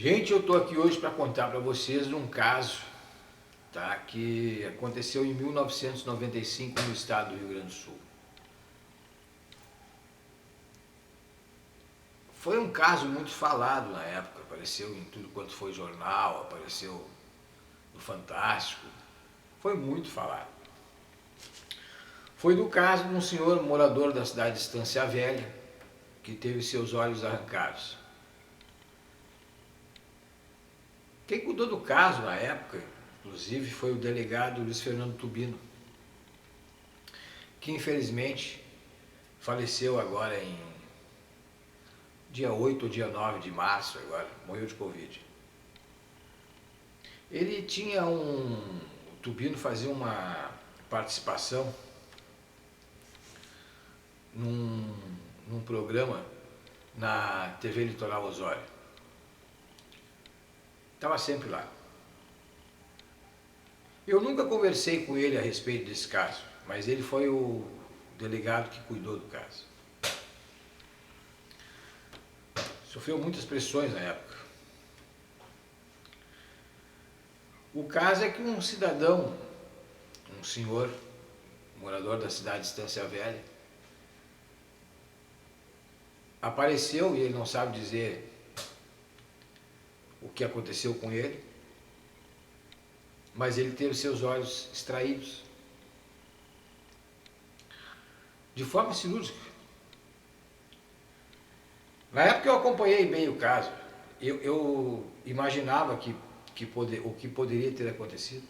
Gente, eu estou aqui hoje para contar para vocês um caso, tá, que aconteceu em 1995 no estado do Rio Grande do Sul. Foi um caso muito falado na época, apareceu em tudo quanto foi jornal, apareceu no Fantástico, foi muito falado. Foi do caso de um senhor morador da cidade de Estância Velha que teve seus olhos arrancados. Quem cuidou do caso na época, inclusive, foi o delegado Luiz Fernando Tubino, que infelizmente faleceu agora em dia 8 ou dia 9 de março, agora, morreu de Covid. Ele tinha o Tubino fazia uma participação num programa na TV Litoral Osório. Estava sempre lá. Eu nunca conversei com ele a respeito desse caso, mas ele foi o delegado que cuidou do caso. Sofreu muitas pressões na época. O caso é que um cidadão, um senhor, morador da cidade de Estância Velha, apareceu e ele não sabe dizer o que aconteceu com ele, mas ele teve seus olhos extraídos de forma cirúrgica. Na época eu acompanhei bem o caso, eu imaginava o que poderia ter acontecido,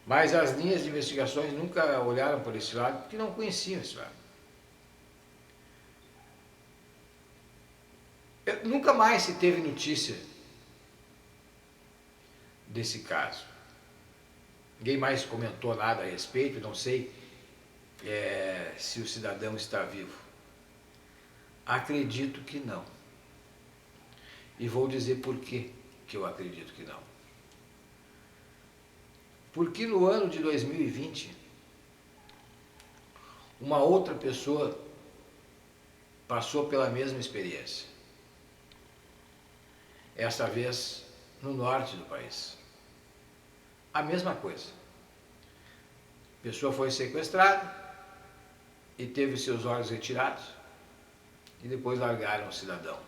mas as linhas de investigações nunca olharam por esse lado, porque não conheciam esse lado. Nunca mais se teve notícia desse caso. Ninguém mais comentou nada a respeito, não sei se o cidadão está vivo. Acredito que não. E vou dizer por que eu acredito que não. Porque no ano de 2020, uma outra pessoa passou pela mesma experiência. Essa vez no norte do país. A mesma coisa. A pessoa foi sequestrada e teve seus olhos retirados e depois largaram o cidadão.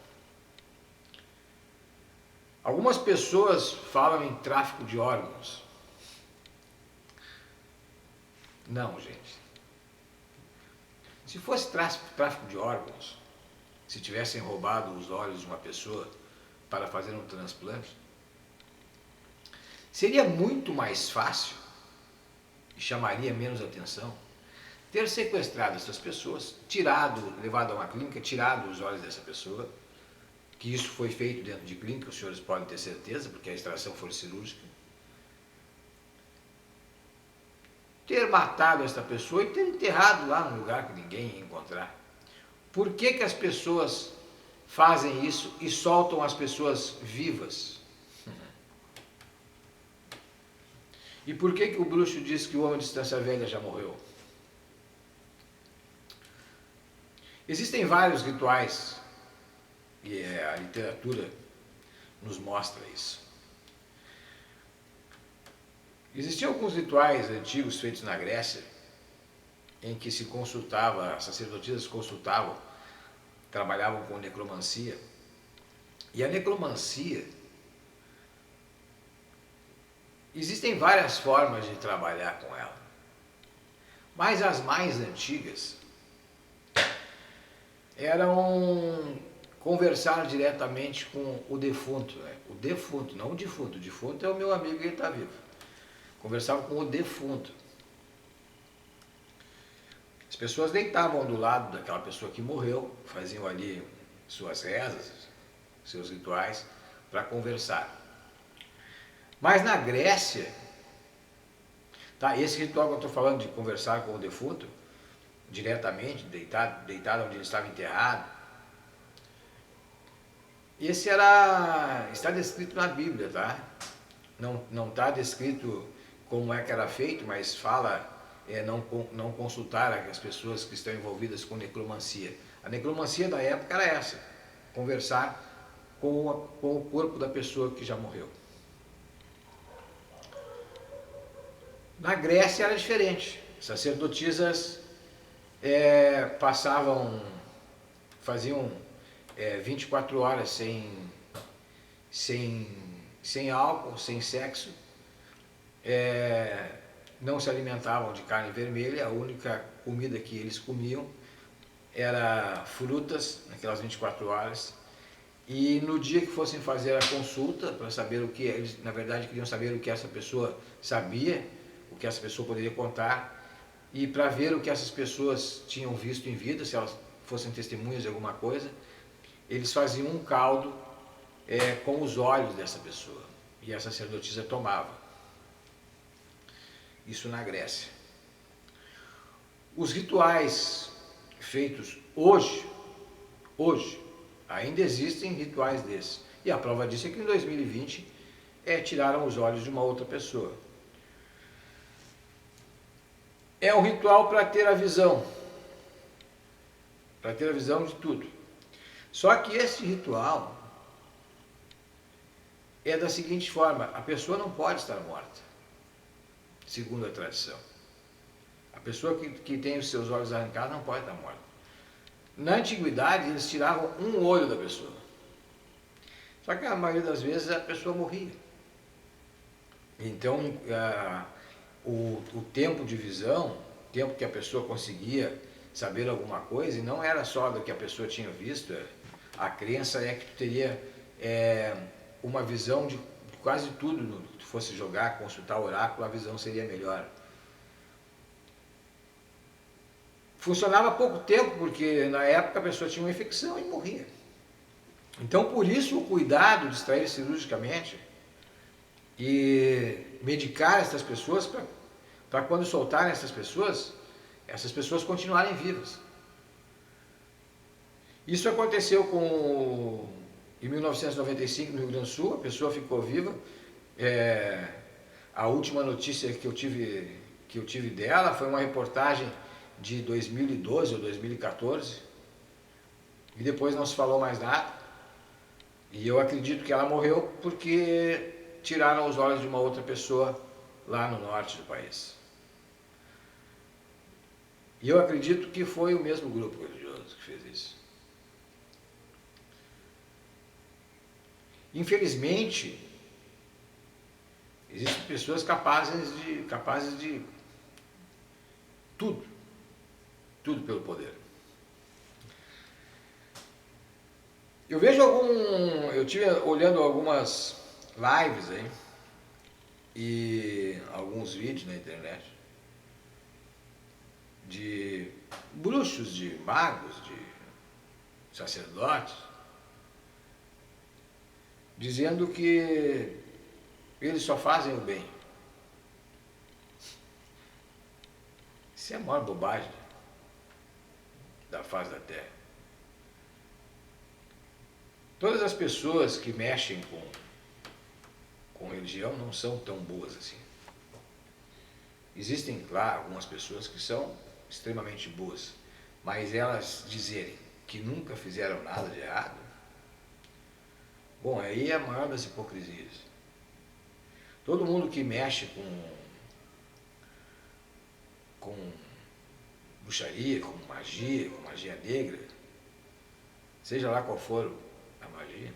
Algumas pessoas falam em tráfico de órgãos. Não, gente. Se fosse tráfico de órgãos, se tivessem roubado os olhos de uma pessoa para fazer um transplante, seria muito mais fácil e chamaria menos atenção ter sequestrado essas pessoas, levado a uma clínica, tirado os olhos dessa pessoa, que isso foi feito dentro de clínica, os senhores podem ter certeza, porque a extração foi cirúrgica, ter matado essa pessoa e ter enterrado lá num lugar que ninguém ia encontrar. Por que as pessoas fazem isso e soltam as pessoas vivas? E por que o bruxo diz que o homem de Estância Velha já morreu? Existem vários rituais, e a literatura nos mostra isso. Existiam alguns rituais antigos feitos na Grécia, em que se consultava, as sacerdotisas consultavam, trabalhavam com necromancia. E a necromancia, existem várias formas de trabalhar com ela, mas as mais antigas eram conversar diretamente com o defunto, né? O defunto, não o defunto. O defunto é o meu amigo e ele está vivo. Conversavam com o defunto. As pessoas deitavam do lado daquela pessoa que morreu, faziam ali suas rezas, seus rituais, para conversar. Mas na Grécia, tá, esse ritual que eu estou falando de conversar com o defunto, diretamente, deitado onde ele estava enterrado, esse está descrito na Bíblia, tá? Não está descrito como é que era feito, mas fala não consultar as pessoas que estão envolvidas com necromancia. A necromancia da época era essa, conversar com o corpo da pessoa que já morreu. Na Grécia era diferente. Sacerdotisas faziam 24 horas sem álcool, sem sexo, não se alimentavam de carne vermelha, a única comida que eles comiam era frutas naquelas 24 horas, e no dia que fossem fazer a consulta, para saber o que, eles na verdade queriam saber o que essa pessoa sabia, o que essa pessoa poderia contar, e para ver o que essas pessoas tinham visto em vida, se elas fossem testemunhas de alguma coisa, eles faziam um caldo com os olhos dessa pessoa, e a sacerdotisa tomava. Isso na Grécia. Os rituais feitos hoje, ainda existem rituais desses. E a prova disso é que em 2020 tiraram os olhos de uma outra pessoa. É um ritual para ter a visão de tudo. Só que esse ritual é da seguinte forma: a pessoa não pode estar morta, segundo a tradição. A pessoa que tem os seus olhos arrancados não pode estar morta. Na antiguidade, eles tiravam um olho da pessoa. Só que a maioria das vezes a pessoa morria. Então, o tempo de visão, o tempo que a pessoa conseguia saber alguma coisa, e não era só do que a pessoa tinha visto, a crença é que tu teria uma visão de quase tudo. Se tu fosse jogar, consultar o oráculo, a visão seria melhor. Funcionava há pouco tempo, porque na época a pessoa tinha uma infecção e morria. Então, por isso, o cuidado de extrair cirurgicamente e medicar essas pessoas, para quando soltarem essas pessoas continuarem vivas. Isso aconteceu em 1995 no Rio Grande do Sul, a pessoa ficou viva. A última notícia que eu tive dela foi uma reportagem de 2012 ou 2014, e depois não se falou mais nada, e eu acredito que ela morreu porque tiraram os olhos de uma outra pessoa lá no norte do país. E eu acredito que foi o mesmo grupo religioso que fez isso. Infelizmente, existem pessoas capazes de tudo pelo poder. Eu tive olhando algumas lives aí e alguns vídeos na internet de bruxos, de magos, de sacerdotes, dizendo que eles só fazem o bem. Isso é a maior bobagem da face da Terra. Todas as pessoas que mexem com religião não são tão boas assim. Existem, claro, algumas pessoas que são extremamente boas, mas elas dizerem que nunca fizeram nada de errado, bom, aí é a maior das hipocrisias. Todo mundo que mexe com bruxaria, com magia negra, seja lá qual for a magia,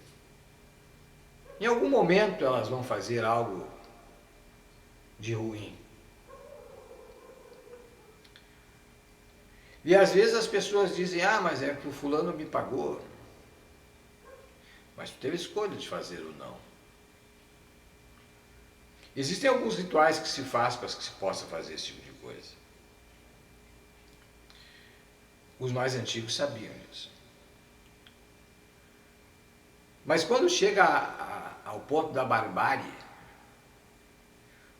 em algum momento elas vão fazer algo de ruim. E às vezes as pessoas dizem, mas é que o fulano me pagou. Mas tu teve escolha de fazer ou não. Existem alguns rituais que se faz para que se possa fazer esse tipo de coisa. Os mais antigos sabiam disso. Mas quando chega ao ponto da barbárie,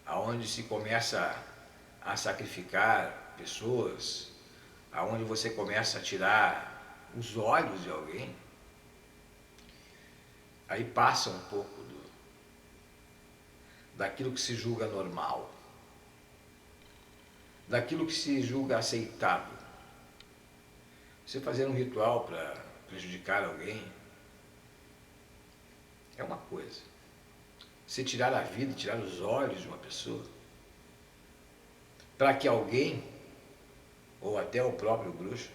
aonde se começa a sacrificar pessoas, aonde você começa a tirar os olhos de alguém, aí passa um pouco daquilo que se julga normal, daquilo que se julga aceitável. Você fazer um ritual para prejudicar alguém, é uma coisa. Você tirar a vida, tirar os olhos de uma pessoa, para que alguém, ou até o próprio bruxo,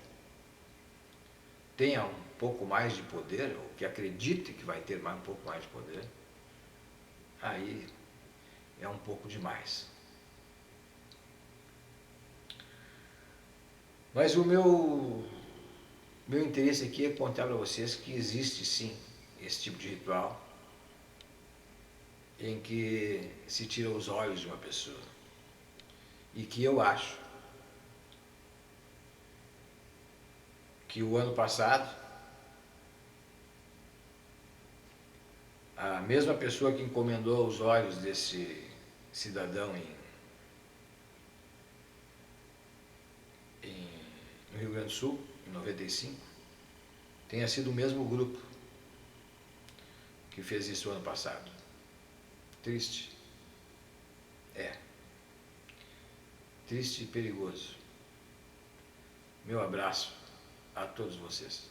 tenha um pouco mais de poder, ou que acredite que vai ter um pouco mais de poder, aí é um pouco demais. Mas o meu interesse aqui é contar para vocês que existe sim esse tipo de ritual em que se tira os olhos de uma pessoa. E que eu acho que o ano passado, a mesma pessoa que encomendou os olhos desse cidadão no Rio Grande do Sul, em 95, tenha sido o mesmo grupo que fez isso ano passado. Triste. É. Triste e perigoso. Meu abraço a todos vocês.